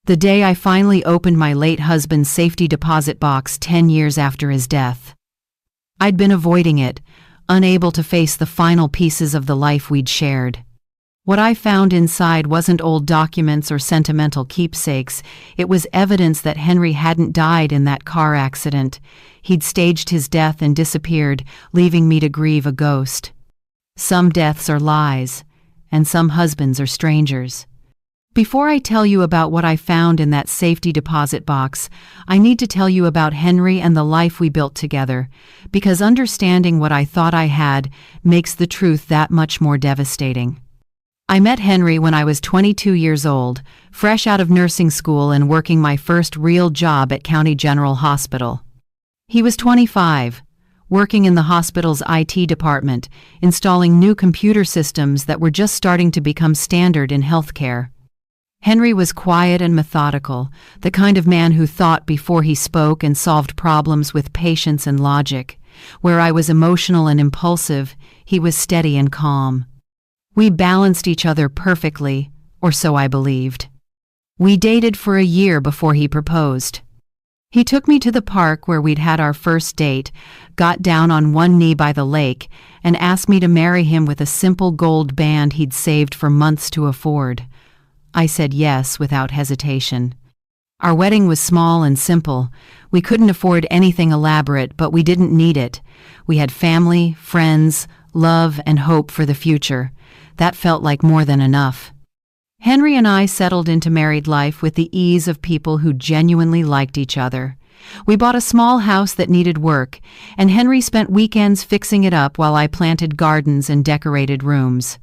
The day I finally opened my late husband's safety deposit box 10 years after his death. I'd been avoiding it, unable to face the final pieces of the life we'd shared. What I found inside wasn't old documents or sentimental keepsakes. It was evidence that Henry hadn't died in that car accident. He'd staged his death and disappeared, leaving me to grieve a ghost. Some deaths are lies, and some husbands are strangers. Before I tell you about what I found in that safety deposit box, I need to tell you about Henry and the life we built together, because understanding what I thought I had makes the truth that much more devastating. I met Henry when I was 22 years old, fresh out of nursing school and working my first real job at County General Hospital. He was 25, working in the hospital's IT department, installing new computer systems that were just starting to become standard in healthcare. Henry was quiet and methodical, the kind of man who thought before he spoke and solved problems with patience and logic. Where I was emotional and impulsive, he was steady and calm. We balanced each other perfectly, or so I believed. We dated for a year before he proposed. He took me to the park where we'd had our first date, got down on one knee by the lake, and asked me to marry him with a simple gold band he'd saved for months to afford. I said yes without hesitation. Our wedding was small and simple. We couldn't afford anything elaborate, but we didn't need it. We had family, friends, love, and hope for the future. That felt like more than enough. Henry and I settled into married life with the ease of people who genuinely liked each other. We bought a small house that needed work, and Henry spent weekends fixing it up while I planted gardens and decorated rooms.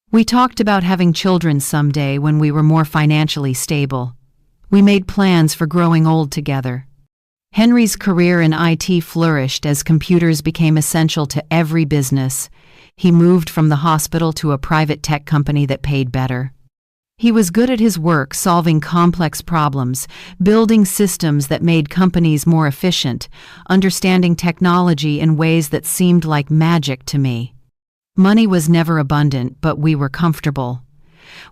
We talked about having children someday when we were more financially stable. We made plans for growing old together. Henry's career in IT flourished as computers became essential to every business. He moved from the hospital to a private tech company that paid better. He was good at his work, solving complex problems, building systems that made companies more efficient, understanding technology in ways that seemed like magic to me. Money was never abundant, but we were comfortable.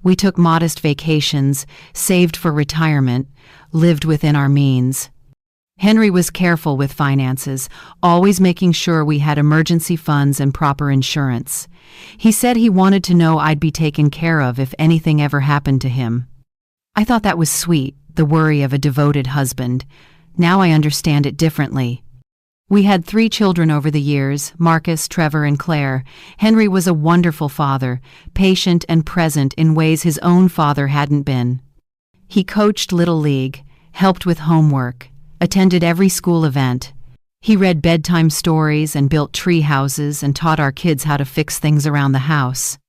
We took modest vacations, saved for retirement, lived within our means. Henry was careful with finances, always making sure we had emergency funds and proper insurance. He said he wanted to know I'd be taken care of if anything ever happened to him. I thought that was sweet, the worry of a devoted husband. Now I understand it differently. We had 3 children over the years, Marcus, Trevor, and Claire. Henry was a wonderful father, patient and present in ways his own father hadn't been. He coached Little League, helped with homework, attended every school event. He read bedtime stories and built tree houses and taught our kids how to fix things around the house.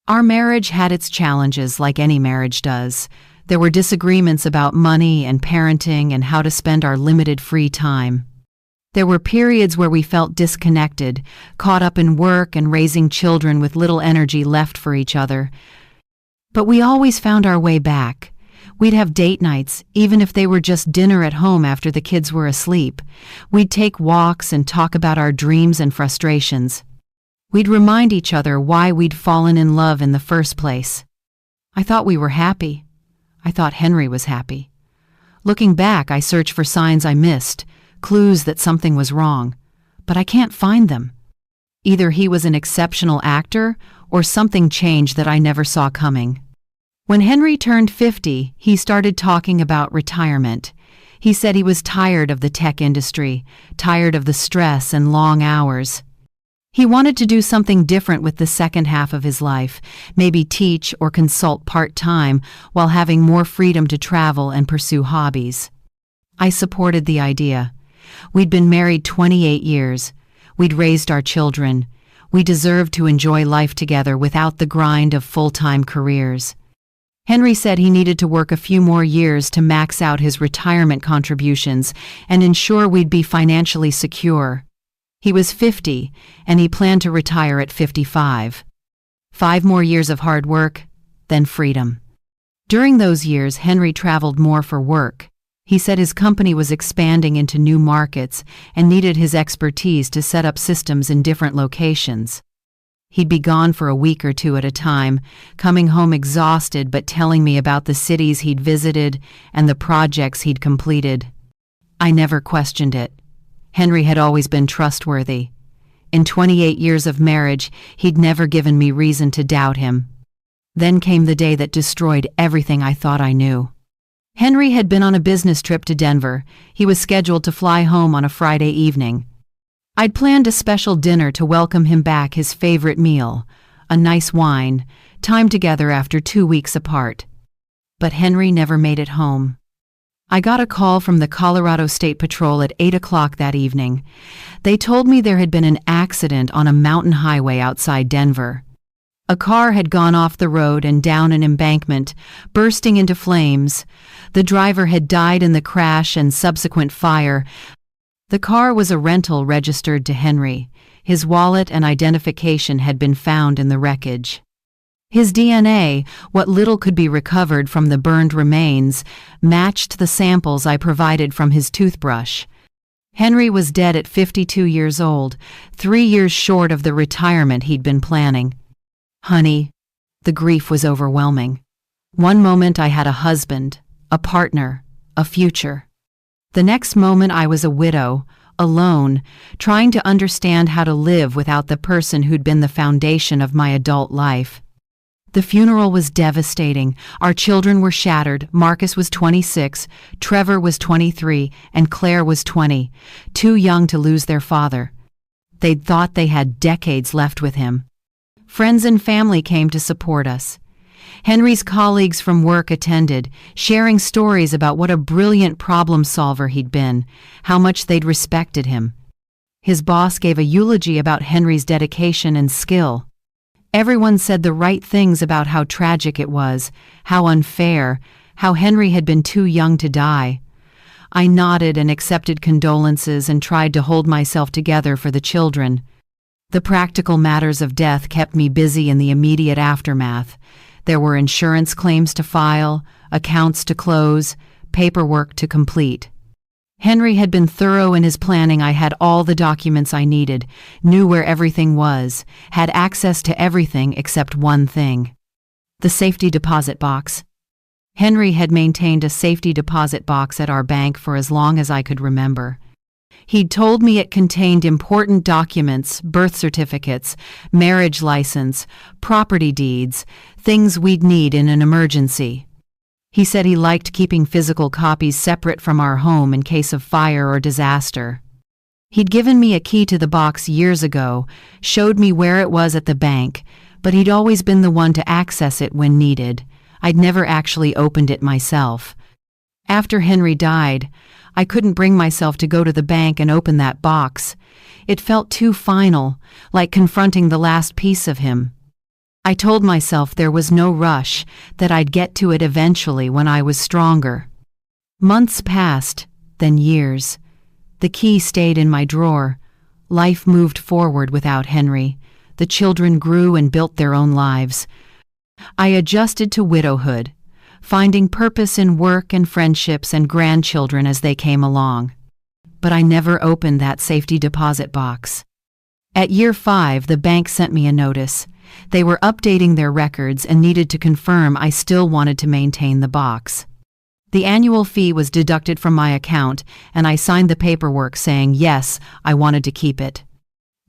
Our marriage had its challenges like any marriage does. There were disagreements about money and parenting and how to spend our limited free time. There were periods where we felt disconnected, caught up in work and raising children with little energy left for each other. But we always found our way back. We'd have date nights, even if they were just dinner at home after the kids were asleep. We'd take walks and talk about our dreams and frustrations. We'd remind each other why we'd fallen in love in the first place. I thought we were happy. I thought Henry was happy. Looking back, I searched for signs I missed, clues that something was wrong, but I can't find them. Either he was an exceptional actor or something changed that I never saw coming. When Henry turned 50, he started talking about retirement. He said he was tired of the tech industry, tired of the stress and long hours. He wanted to do something different with the second half of his life, maybe teach or consult part-time while having more freedom to travel and pursue hobbies. I supported the idea. We'd been married 28 years. We'd raised our children. We deserved to enjoy life together without the grind of full-time careers. Henry said he needed to work a few more years to max out his retirement contributions and ensure we'd be financially secure. He was 50, and he planned to retire at 55. 5 more years of hard work, then freedom. During those years, Henry traveled more for work. He said his company was expanding into new markets and needed his expertise to set up systems in different locations. He'd be gone for a week or two at a time, coming home exhausted but telling me about the cities he'd visited and the projects he'd completed. I never questioned it. Henry had always been trustworthy. In 28 years of marriage, he'd never given me reason to doubt him. Then came the day that destroyed everything I thought I knew. Henry had been on a business trip to Denver. He was scheduled to fly home on a Friday evening. I'd planned a special dinner to welcome him back, his favorite meal, a nice wine, time together after 2 weeks apart. But Henry never made it home. I got a call from the Colorado State Patrol at 8 o'clock that evening. They told me there had been an accident on a mountain highway outside Denver. A car had gone off the road and down an embankment, bursting into flames. The driver had died in the crash and subsequent fire. The car was a rental registered to Henry. His wallet and identification had been found in the wreckage. His DNA, what little could be recovered from the burned remains, matched the samples I provided from his toothbrush. Henry was dead at 52 years old, 3 years short of the retirement he'd been planning. Honey, the grief was overwhelming. One moment I had a husband, a partner, a future. The next moment I was a widow, alone, trying to understand how to live without the person who'd been the foundation of my adult life. The funeral was devastating. Our children were shattered. Marcus was 26, Trevor was 23, and Claire was 20, too young to lose their father. They'd thought they had decades left with him. Friends and family came to support us. Henry's colleagues from work attended, sharing stories about what a brilliant problem solver he'd been, how much they'd respected him. His boss gave a eulogy about Henry's dedication and skill. Everyone said the right things about how tragic it was, how unfair, how Henry had been too young to die. I nodded and accepted condolences and tried to hold myself together for the children. The practical matters of death kept me busy in the immediate aftermath. There were insurance claims to file, accounts to close, paperwork to complete. Henry had been thorough in his planning. I had all the documents I needed, knew where everything was, had access to everything except one thing: the safety deposit box. Henry had maintained a safety deposit box at our bank for as long as I could remember. He'd told me it contained important documents, birth certificates, marriage license, property deeds, things we'd need in an emergency. He said he liked keeping physical copies separate from our home in case of fire or disaster. He'd given me a key to the box years ago, showed me where it was at the bank, but he'd always been the one to access it when needed. I'd never actually opened it myself. After Henry died, I couldn't bring myself to go to the bank and open that box. It felt too final, like confronting the last piece of him. I told myself there was no rush, that I'd get to it eventually when I was stronger. Months passed, then years. The key stayed in my drawer. Life moved forward without Henry. The children grew and built their own lives. I adjusted to widowhood, finding purpose in work and friendships and grandchildren as they came along. But I never opened that safety deposit box. At year 5, the bank sent me a notice. They were updating their records and needed to confirm I still wanted to maintain the box. The annual fee was deducted from my account, and I signed the paperwork saying yes, I wanted to keep it.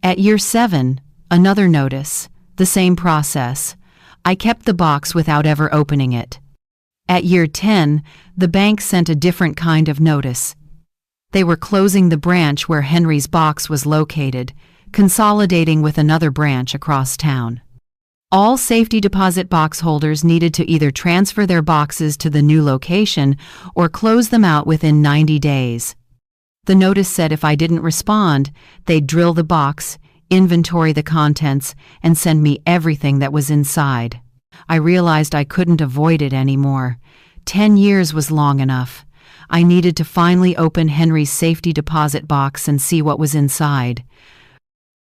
At year 7, another notice, the same process. I kept the box without ever opening it. At year 10, the bank sent a different kind of notice. They were closing the branch where Henry's box was located, consolidating with another branch across town. All safety deposit box holders needed to either transfer their boxes to the new location or close them out within 90 days. The notice said if I didn't respond, they'd drill the box, inventory the contents, and send me everything that was inside. I realized I couldn't avoid it anymore. 10 years was long enough. I needed to finally open Henry's safety deposit box and see what was inside.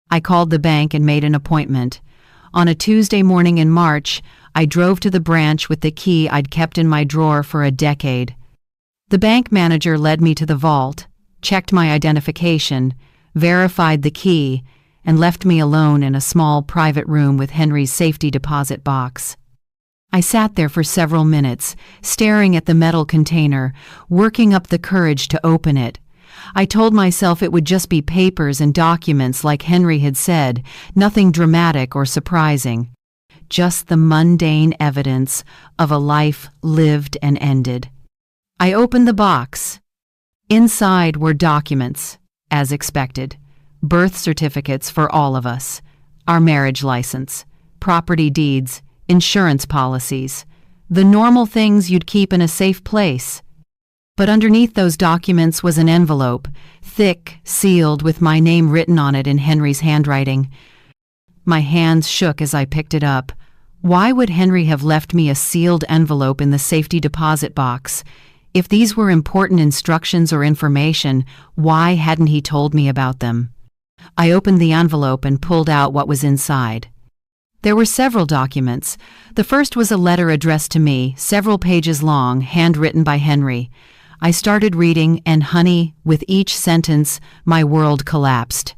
I called the bank and made an appointment. On a Tuesday morning in March, I drove to the branch with the key I'd kept in my drawer for a decade. The bank manager led me to the vault, checked my identification, verified the key, and left me alone in a small private room with Henry's safety deposit box. I sat there for several minutes, staring at the metal container, working up the courage to open it. I told myself it would just be papers and documents like Henry had said, nothing dramatic or surprising. Just the mundane evidence of a life lived and ended. I opened the box. Inside were documents, as expected. Birth certificates for all of us, our marriage license, property deeds, insurance policies, the normal things you'd keep in a safe place. But underneath those documents was an envelope, thick, sealed, with my name written on it in Henry's handwriting. My hands shook as I picked it up. Why would Henry have left me a sealed envelope in the safety deposit box? If these were important instructions or information, why hadn't he told me about them? I opened the envelope and pulled out what was inside. There were several documents. The first was a letter addressed to me, several pages long, handwritten by Henry. I started reading, and honey, with each sentence, my world collapsed.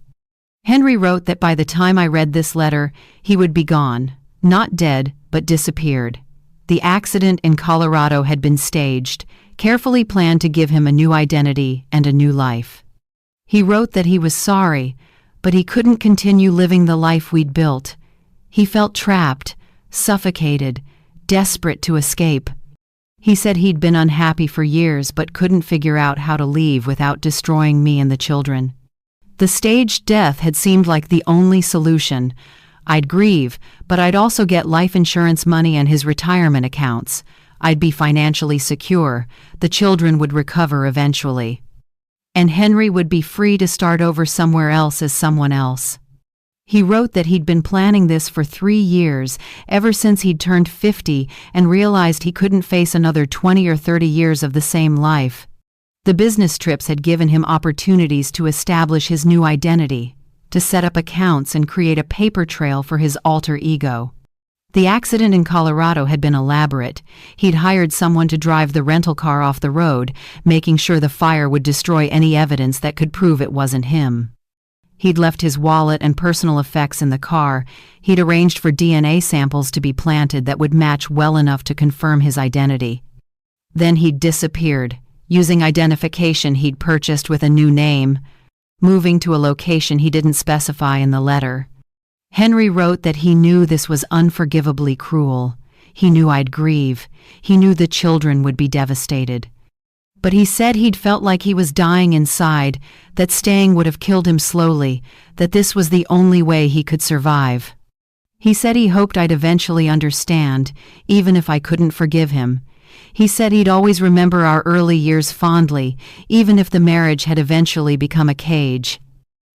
Henry wrote that by the time I read this letter, he would be gone. Not dead, but disappeared. The accident in Colorado had been staged, carefully planned to give him a new identity and a new life. He wrote that he was sorry, but he couldn't continue living the life we'd built. He felt trapped, suffocated, desperate to escape. He said he'd been unhappy for years but couldn't figure out how to leave without destroying me and the children. The staged death had seemed like the only solution. I'd grieve, but I'd also get life insurance money and his retirement accounts. I'd be financially secure. The children would recover eventually. And Henry would be free to start over somewhere else as someone else. He wrote that he'd been planning this for 3 years, ever since he'd turned 50 and realized he couldn't face another 20 or 30 years of the same life. The business trips had given him opportunities to establish his new identity, to set up accounts and create a paper trail for his alter ego. The accident in Colorado had been elaborate. He'd hired someone to drive the rental car off the road, making sure the fire would destroy any evidence that could prove it wasn't him. He'd left his wallet and personal effects in the car. He'd arranged for DNA samples to be planted that would match well enough to confirm his identity. Then he'd disappeared, using identification he'd purchased with a new name, moving to a location he didn't specify in the letter. Henry wrote that he knew this was unforgivably cruel. He knew I'd grieve. He knew the children would be devastated. But he said he'd felt like he was dying inside, that staying would have killed him slowly, that this was the only way he could survive. He said he hoped I'd eventually understand, even if I couldn't forgive him. He said he'd always remember our early years fondly, even if the marriage had eventually become a cage.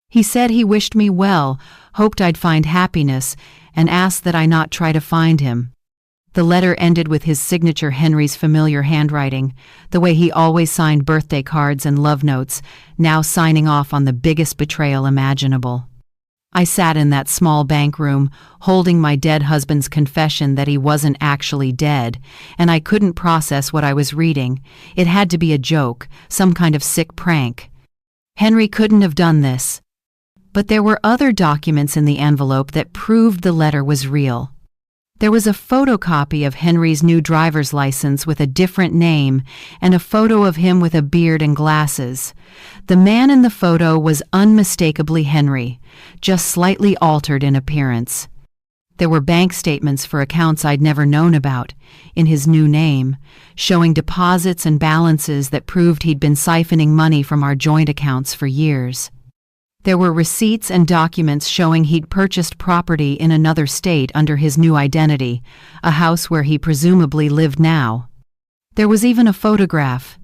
He said he wished me well, hoped I'd find happiness, and asked that I not try to find him. The letter ended with his signature, Henry's familiar handwriting, the way he always signed birthday cards and love notes, now signing off on the biggest betrayal imaginable. I sat in that small bank room, holding my dead husband's confession that he wasn't actually dead, and I couldn't process what I was reading. It had to be a joke, some kind of sick prank. Henry couldn't have done this. But there were other documents in the envelope that proved the letter was real. There was a photocopy of Henry's new driver's license with a different name and a photo of him with a beard and glasses. The man in the photo was unmistakably Henry, just slightly altered in appearance. There were bank statements for accounts I'd never known about, in his new name, showing deposits and balances that proved he'd been siphoning money from our joint accounts for years. There were receipts and documents showing he'd purchased property in another state under his new identity, a house where he presumably lived now. There was even a photograph.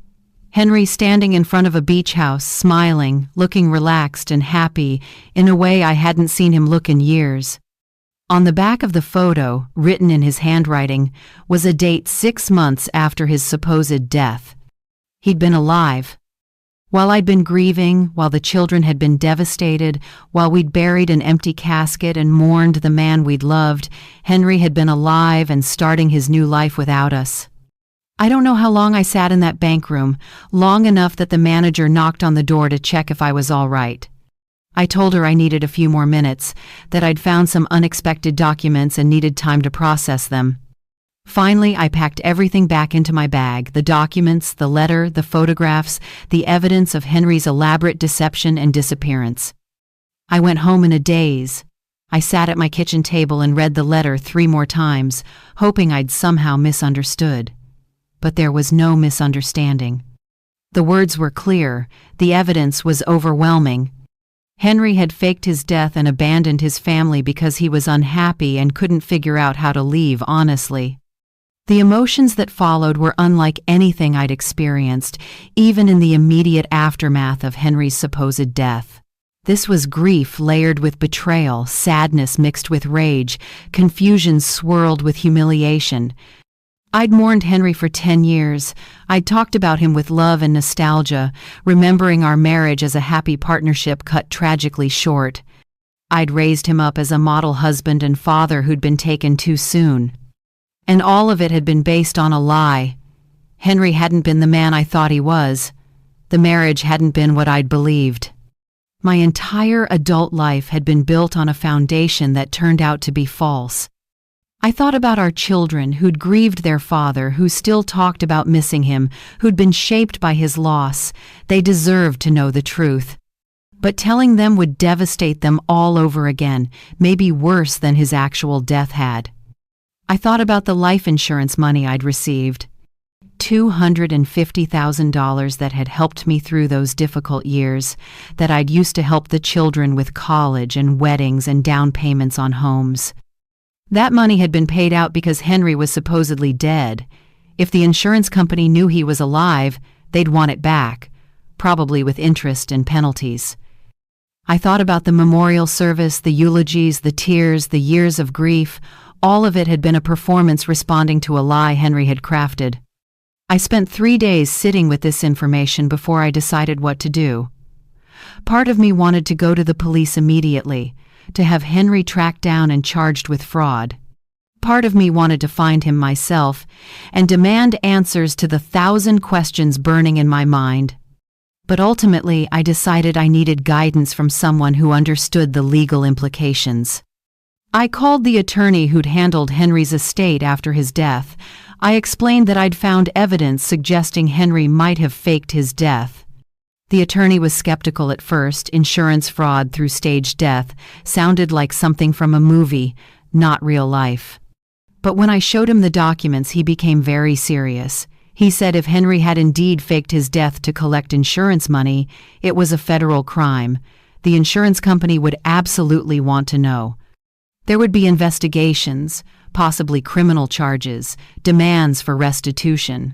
Henry standing in front of a beach house, smiling, looking relaxed and happy in a way I hadn't seen him look in years. On the back of the photo, written in his handwriting, was a date 6 months after his supposed death. He'd been alive. While I'd been grieving, while the children had been devastated, while we'd buried an empty casket and mourned the man we'd loved, Henry had been alive and starting his new life without us. I don't know how long I sat in that bank room, long enough that the manager knocked on the door to check if I was all right. I told her I needed a few more minutes, that I'd found some unexpected documents and needed time to process them. Finally, I packed everything back into my bag: the documents, the letter, the photographs, the evidence of Henry's elaborate deception and disappearance. I went home in a daze. I sat at my kitchen table and read the letter 3 more times, hoping I'd somehow misunderstood. But there was no misunderstanding. The words were clear, the evidence was overwhelming. Henry had faked his death and abandoned his family because he was unhappy and couldn't figure out how to leave honestly. The emotions that followed were unlike anything I'd experienced, even in the immediate aftermath of Henry's supposed death. This was grief layered with betrayal, sadness mixed with rage, confusion swirled with humiliation. I'd mourned Henry for 10 years. I'd talked about him with love and nostalgia, remembering our marriage as a happy partnership cut tragically short. I'd raised him up as a model husband and father who'd been taken too soon. And all of it had been based on a lie. Henry hadn't been the man I thought he was. The marriage hadn't been what I'd believed. My entire adult life had been built on a foundation that turned out to be false. I thought about our children who'd grieved their father, who still talked about missing him, who'd been shaped by his loss. They deserved to know the truth. But telling them would devastate them all over again, maybe worse than his actual death had. I thought about the life insurance money I'd received. $250,000 that had helped me through those difficult years, that I'd used to help the children with college and weddings and down payments on homes. That money had been paid out because Henry was supposedly dead. If the insurance company knew he was alive, they'd want it back, probably with interest and penalties. I thought about the memorial service, the eulogies, the tears, the years of grief. All of it had been a performance responding to a lie Henry had crafted. I spent 3 days sitting with this information before I decided what to do. Part of me wanted to go to the police immediately, to have Henry tracked down and charged with fraud. Part of me wanted to find him myself and demand answers to the 1,000 questions burning in my mind. But ultimately, I decided I needed guidance from someone who understood the legal implications. I called the attorney who'd handled Henry's estate after his death. I explained that I'd found evidence suggesting Henry might have faked his death. The attorney was skeptical at first. Insurance fraud through staged death sounded like something from a movie, not real life. But when I showed him the documents, he became very serious. He said if Henry had indeed faked his death to collect insurance money, it was a federal crime. The insurance company would absolutely want to know. There would be investigations, possibly criminal charges, demands for restitution.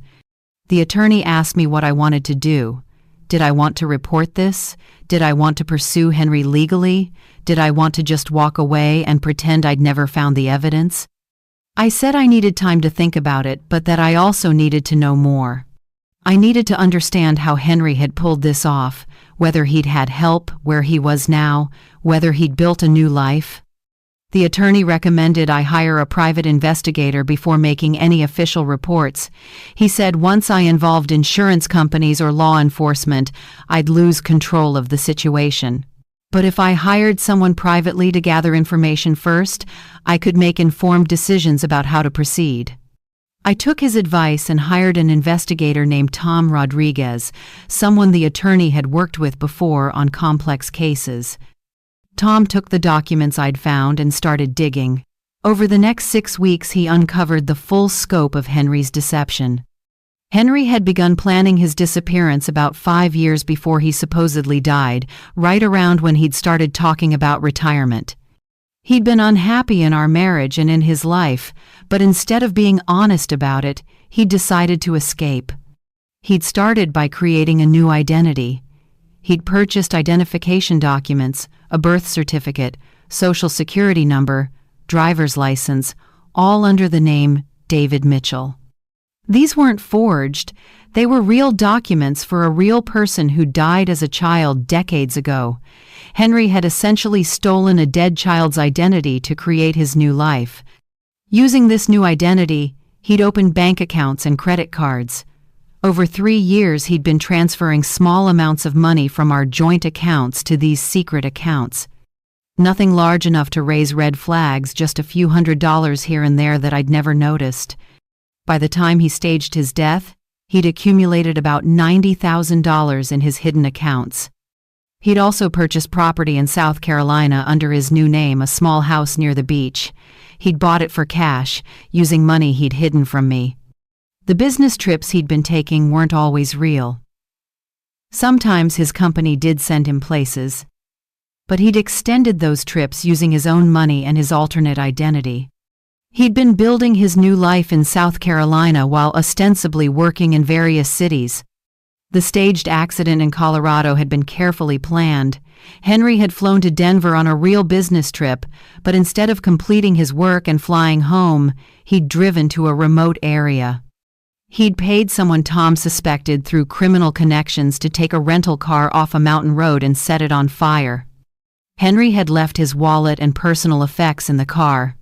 The attorney asked me what I wanted to do. Did I want to report this? Did I want to pursue Henry legally? Did I want to just walk away and pretend I'd never found the evidence? I said I needed time to think about it, but that I also needed to know more. I needed to understand how Henry had pulled this off, whether he'd had help, where he was now, whether he'd built a new life. The attorney recommended I hire a private investigator before making any official reports. He said once I involved insurance companies or law enforcement, I'd lose control of the situation. But if I hired someone privately to gather information first, I could make informed decisions about how to proceed. I took his advice and hired an investigator named Tom Rodriguez, someone the attorney had worked with before on complex cases. Tom took the documents I'd found and started digging. Over the next 6 weeks, he uncovered the full scope of Henry's deception. Henry had begun planning his disappearance about 5 years before he supposedly died, right around when he'd started talking about retirement. He'd been unhappy in our marriage and in his life, but instead of being honest about it, he'd decided to escape. He'd started by creating a new identity. He'd purchased identification documents, a birth certificate, social security number, driver's license, all under the name David Mitchell. These weren't forged. They were real documents for a real person who died as a child decades ago. Henry had essentially stolen a dead child's identity to create his new life. Using this new identity, he'd opened bank accounts and credit cards. Over 3 years, he'd been transferring small amounts of money from our joint accounts to these secret accounts. Nothing large enough to raise red flags, just a few $100s here and there that I'd never noticed. By the time he staged his death, he'd accumulated about $90,000 in his hidden accounts. He'd also purchased property in South Carolina under his new name, a small house near the beach. He'd bought it for cash, using money he'd hidden from me. The business trips he'd been taking weren't always real. Sometimes his company did send him places, but he'd extended those trips using his own money and his alternate identity. He'd been building his new life in South Carolina while ostensibly working in various cities. The staged accident in Colorado had been carefully planned. Henry had flown to Denver on a real business trip, but instead of completing his work and flying home, he'd driven to a remote area. He'd paid someone Tom suspected through criminal connections to take a rental car off a mountain road and set it on fire. Henry had left his wallet and personal effects in the car.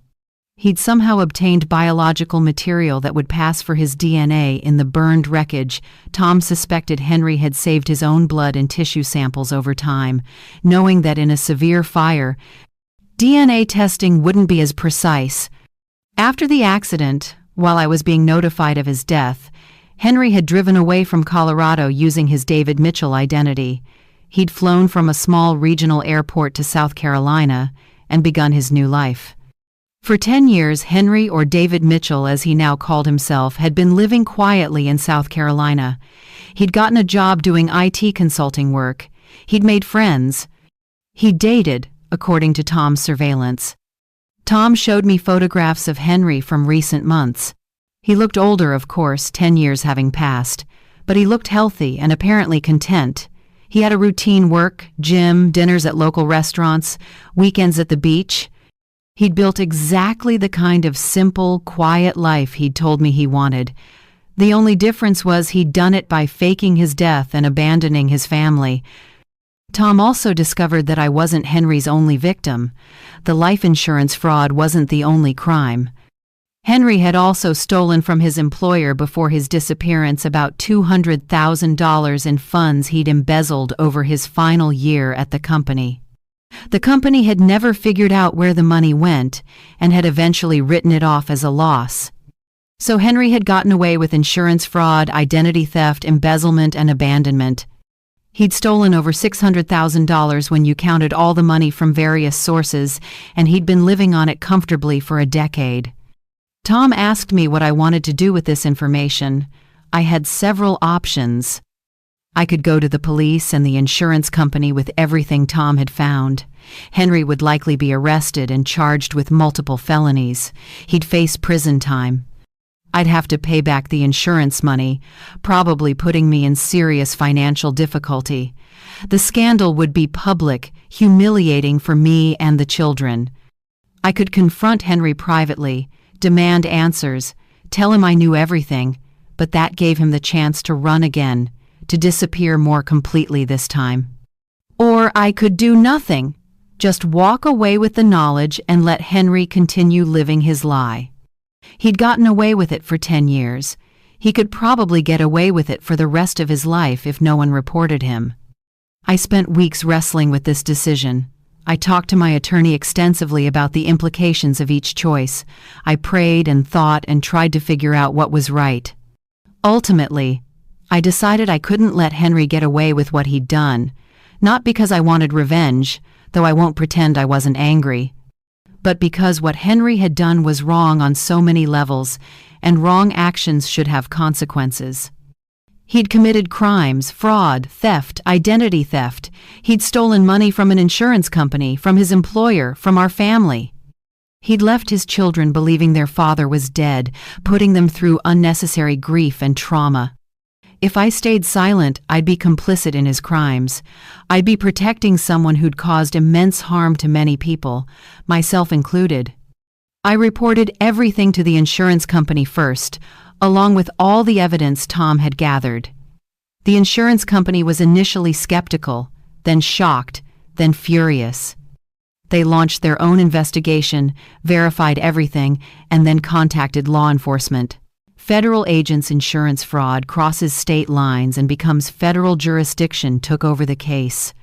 He'd somehow obtained biological material that would pass for his DNA in the burned wreckage. Tom suspected Henry had saved his own blood and tissue samples over time, knowing that in a severe fire, DNA testing wouldn't be as precise. After the accident, while I was being notified of his death, Henry had driven away from Colorado using his David Mitchell identity. He'd flown from a small regional airport to South Carolina and begun his new life. For 10 years, Henry, or David Mitchell as he now called himself, had been living quietly in South Carolina. He'd gotten a job doing IT consulting work. He'd made friends. He'd dated, according to Tom's surveillance. Tom showed me photographs of Henry from recent months. He looked older, of course, 10 years having passed, but he looked healthy and apparently content. He had a routine work, gym, dinners at local restaurants, weekends at the beach. He'd built exactly the kind of simple, quiet life he'd told me he wanted. The only difference was he'd done it by faking his death and abandoning his family. Tom also discovered that I wasn't Henry's only victim. The life insurance fraud wasn't the only crime. Henry had also stolen from his employer before his disappearance about $200,000 in funds he'd embezzled over his final year at the company. The company had never figured out where the money went and had eventually written it off as a loss. So Henry had gotten away with insurance fraud, identity theft, embezzlement, and abandonment. He'd stolen over $600,000 when you counted all the money from various sources, and he'd been living on it comfortably for a decade. Tom asked me what I wanted to do with this information. I had several options. I could go to the police and the insurance company with everything Tom had found. Henry would likely be arrested and charged with multiple felonies. He'd face prison time. I'd have to pay back the insurance money, probably putting me in serious financial difficulty. The scandal would be public, humiliating for me and the children. I could confront Henry privately, demand answers, tell him I knew everything, but that gave him the chance to run again, to disappear more completely this time. Or I could do nothing, just walk away with the knowledge and let Henry continue living his lie. He'd gotten away with it for 10 years. He could probably get away with it for the rest of his life if no one reported him. I spent weeks wrestling with this decision. I talked to my attorney extensively about the implications of each choice. I prayed and thought and tried to figure out what was right. Ultimately, I decided I couldn't let Henry get away with what he'd done, not because I wanted revenge, though I won't pretend I wasn't angry, but because what Henry had done was wrong on so many levels, and wrong actions should have consequences. He'd committed crimes, fraud, theft, identity theft. He'd stolen money from an insurance company, from his employer, from our family. He'd left his children believing their father was dead, putting them through unnecessary grief and trauma. If I stayed silent, I'd be complicit in his crimes. I'd be protecting someone who'd caused immense harm to many people, myself included. I reported everything to the insurance company first, along with all the evidence Tom had gathered. The insurance company was initially skeptical, then shocked, then furious. They launched their own investigation, verified everything, and then contacted law enforcement. Federal agents' insurance fraud crosses state lines and becomes federal jurisdiction took over the case.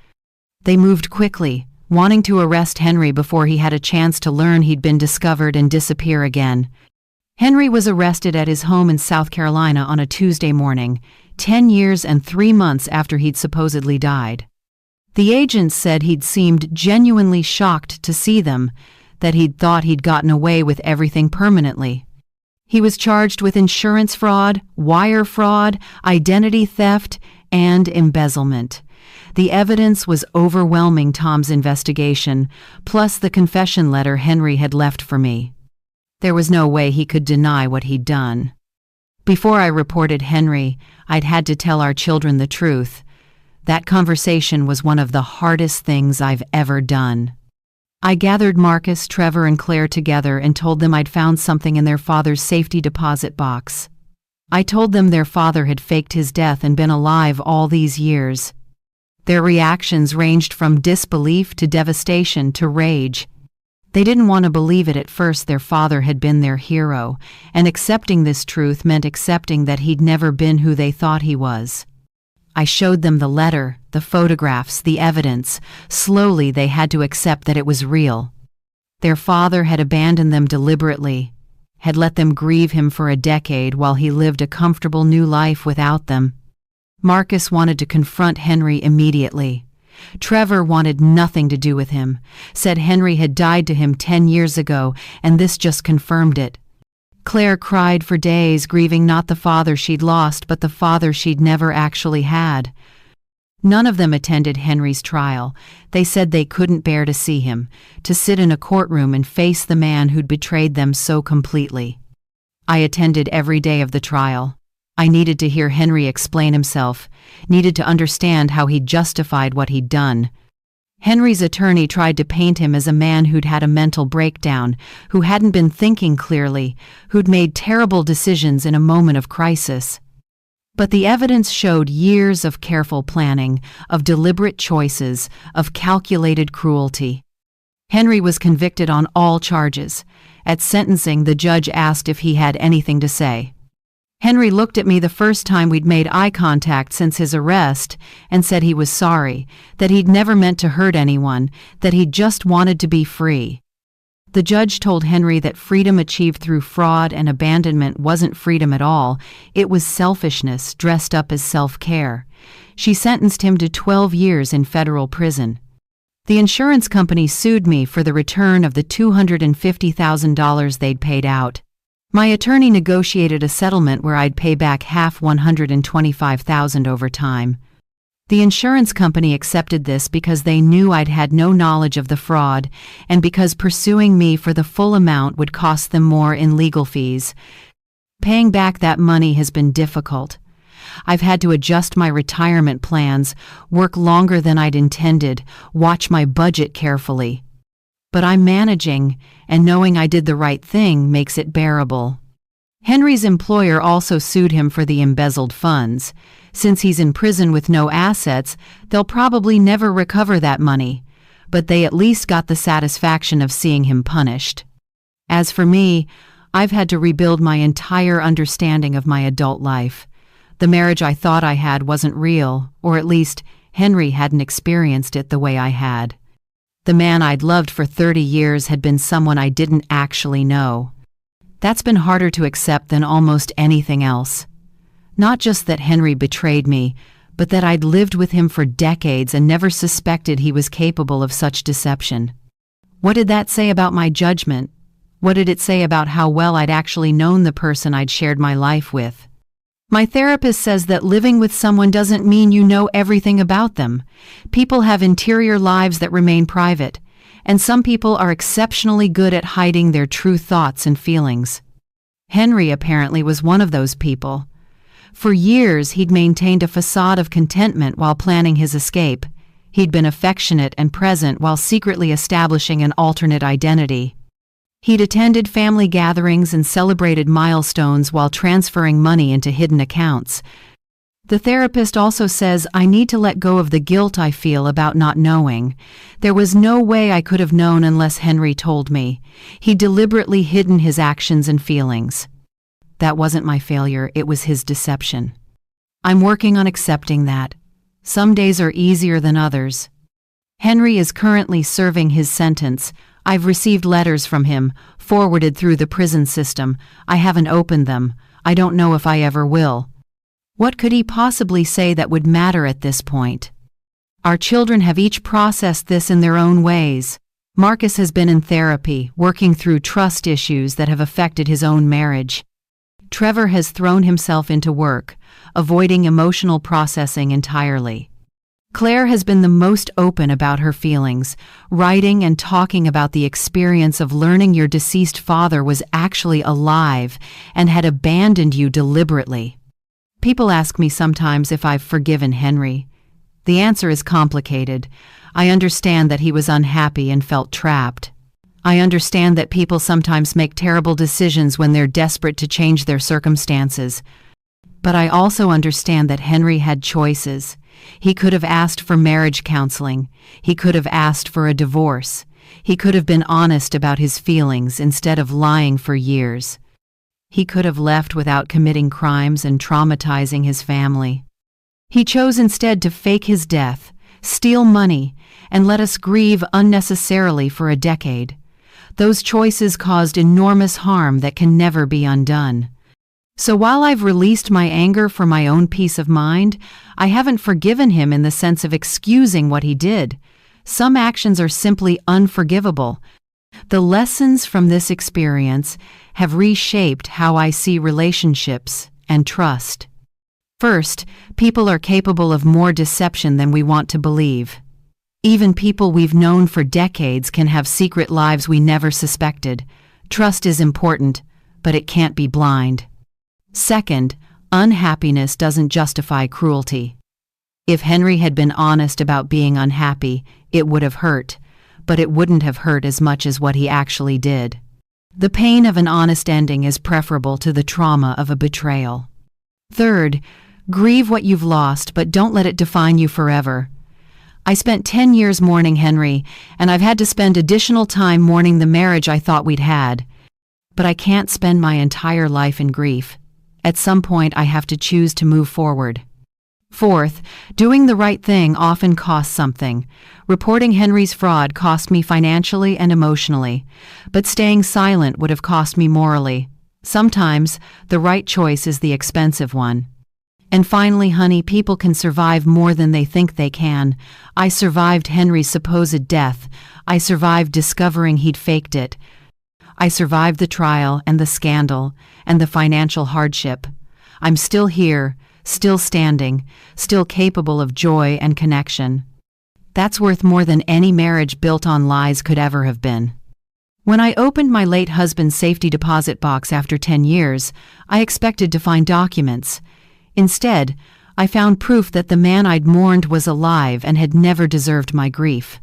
They moved quickly, wanting to arrest Henry before he had a chance to learn he'd been discovered and disappear again. Henry was arrested at his home in South Carolina on a Tuesday morning, 10 years and 3 months after he'd supposedly died. The agents said he'd seemed genuinely shocked to see them, that he'd thought he'd gotten away with everything permanently. He was charged with insurance fraud, wire fraud, identity theft, and embezzlement. The evidence was overwhelming Tom's investigation, plus the confession letter Henry had left for me. There was no way he could deny what he'd done. Before I reported Henry, I'd had to tell our children the truth. That conversation was one of the hardest things I've ever done. I gathered Marcus, Trevor, and Claire together and told them I'd found something in their father's safety deposit box. I told them their father had faked his death and been alive all these years. Their reactions ranged from disbelief to devastation to rage. They didn't want to believe it at first. Their father had been their hero, and accepting this truth meant accepting that he'd never been who they thought he was. I showed them the letter, the photographs, the evidence. Slowly they had to accept that it was real. Their father had abandoned them deliberately, had let them grieve him for a decade while he lived a comfortable new life without them. Marcus wanted to confront Henry immediately. Trevor wanted nothing to do with him, said Henry had died to him 10 years ago, and this just confirmed it. Claire cried for days, grieving not the father she'd lost, but the father she'd never actually had. None of them attended Henry's trial. They said they couldn't bear to see him, to sit in a courtroom and face the man who'd betrayed them so completely. I attended every day of the trial. I needed to hear Henry explain himself, needed to understand how he'd justified what he'd done. Henry's attorney tried to paint him as a man who'd had a mental breakdown, who hadn't been thinking clearly, who'd made terrible decisions in a moment of crisis. But the evidence showed years of careful planning, of deliberate choices, of calculated cruelty. Henry was convicted on all charges. At sentencing, the judge asked if he had anything to say. Henry looked at me the first time we'd made eye contact since his arrest and said he was sorry, that he'd never meant to hurt anyone, that he just wanted to be free. The judge told Henry that freedom achieved through fraud and abandonment wasn't freedom at all, it was selfishness dressed up as self-care. She sentenced him to 12 years in federal prison. The insurance company sued me for the return of the $250,000 they'd paid out. My attorney negotiated a settlement where I'd pay back half, $125,000 over time. The insurance company accepted this because they knew I'd had no knowledge of the fraud and because pursuing me for the full amount would cost them more in legal fees. Paying back that money has been difficult. I've had to adjust my retirement plans, work longer than I'd intended, watch my budget carefully. But I'm managing, and knowing I did the right thing makes it bearable. Henry's employer also sued him for the embezzled funds. Since he's in prison with no assets, they'll probably never recover that money, but they at least got the satisfaction of seeing him punished. As for me, I've had to rebuild my entire understanding of my adult life. The marriage I thought I had wasn't real, or at least Henry hadn't experienced it the way I had. The man I'd loved for 30 years had been someone I didn't actually know. That's been harder to accept than almost anything else. Not just that Henry betrayed me, but that I'd lived with him for decades and never suspected he was capable of such deception. What did that say about my judgment? What did it say about how well I'd actually known the person I'd shared my life with? My therapist says that living with someone doesn't mean you know everything about them. People have interior lives that remain private, and some people are exceptionally good at hiding their true thoughts and feelings. Henry apparently was one of those people. For years, he'd maintained a facade of contentment while planning his escape. He'd been affectionate and present while secretly establishing an alternate identity. He'd attended family gatherings and celebrated milestones while transferring money into hidden accounts. The therapist also says I need to let go of the guilt I feel about not knowing. There was no way I could have known unless Henry told me. He'd deliberately hidden his actions and feelings. That wasn't my failure, it was his deception. I'm working on accepting that. Some days are easier than others. Henry is currently serving his sentence. I've received letters from him, forwarded through the prison system. I haven't opened them. I don't know if I ever will. What could he possibly say that would matter at this point? Our children have each processed this in their own ways. Marcus has been in therapy, working through trust issues that have affected his own marriage. Trevor has thrown himself into work, avoiding emotional processing entirely. Claire has been the most open about her feelings, writing and talking about the experience of learning your deceased father was actually alive and had abandoned you deliberately. People ask me sometimes if I've forgiven Henry. The answer is complicated. I understand that he was unhappy and felt trapped. I understand that people sometimes make terrible decisions when they're desperate to change their circumstances. But I also understand that Henry had choices. He could have asked for marriage counseling. He could have asked for a divorce. He could have been honest about his feelings instead of lying for years. He could have left without committing crimes and traumatizing his family. He chose instead to fake his death, steal money, and let us grieve unnecessarily for a decade. Those choices caused enormous harm that can never be undone. So while I've released my anger for my own peace of mind, I haven't forgiven him in the sense of excusing what he did. Some actions are simply unforgivable. The lessons from this experience have reshaped how I see relationships and trust. First, people are capable of more deception than we want to believe. Even people we've known for decades can have secret lives we never suspected. Trust is important, but it can't be blind. Second, unhappiness doesn't justify cruelty. If Henry had been honest about being unhappy, it would have hurt, but it wouldn't have hurt as much as what he actually did. The pain of an honest ending is preferable to the trauma of a betrayal. Third, grieve what you've lost, but don't let it define you forever. I spent 10 years mourning Henry, and I've had to spend additional time mourning the marriage I thought we'd had. But I can't spend my entire life in grief. At some point, I have to choose to move forward. Fourth, doing the right thing often costs something. Reporting Henry's fraud cost me financially and emotionally, but staying silent would have cost me morally. Sometimes, the right choice is the expensive one. And finally, honey, people can survive more than they think they can. I survived Henry's supposed death. I survived discovering he'd faked it. I survived the trial and the scandal and the financial hardship. I'm still here, still standing, still capable of joy and connection. That's worth more than any marriage built on lies could ever have been. When I opened my late husband's safety deposit box after 10 years, I expected to find documents. Instead, I found proof that the man I'd mourned was alive and had never deserved my grief.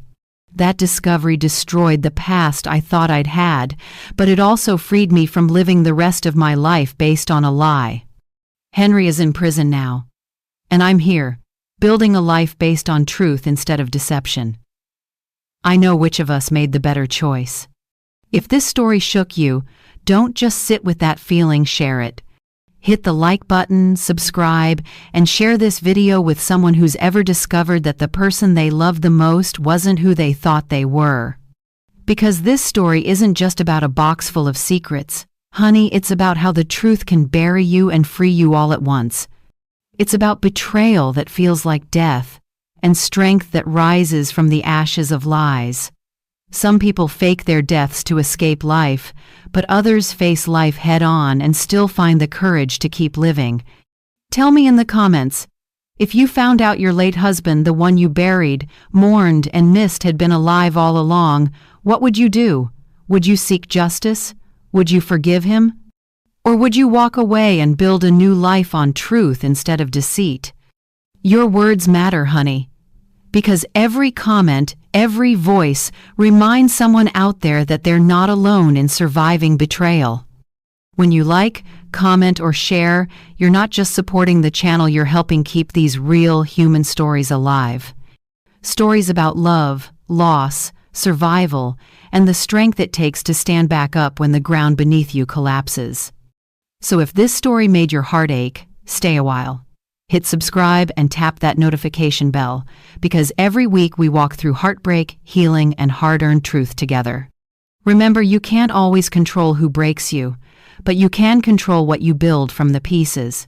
That discovery destroyed the past I thought I'd had, but it also freed me from living the rest of my life based on a lie. Henry is in prison now, and I'm here, building a life based on truth instead of deception. I know which of us made the better choice. If this story shook you, don't just sit with that feeling, share it. Hit the like button, subscribe, and share this video with someone who's ever discovered that the person they loved the most wasn't who they thought they were. Because this story isn't just about a box full of secrets. Honey, it's about how the truth can bury you and free you all at once. It's about betrayal that feels like death, and strength that rises from the ashes of lies. Some people fake their deaths to escape life, but others face life head-on and still find the courage to keep living. Tell me in the comments, if you found out your late husband, the one you buried, mourned, and missed, had been alive all along, what would you do? Would you seek justice? Would you forgive him? Or would you walk away and build a new life on truth instead of deceit? Your words matter, honey. Because every comment, every voice reminds someone out there that they're not alone in surviving betrayal. When you like, comment, or share, you're not just supporting the channel, you're helping keep these real human stories alive. Stories about love, loss, survival, and the strength it takes to stand back up when the ground beneath you collapses. So if this story made your heart ache, stay a while. Hit subscribe and tap that notification bell, because every week we walk through heartbreak, healing, and hard-earned truth together. Remember, you can't always control who breaks you, but you can control what you build from the pieces.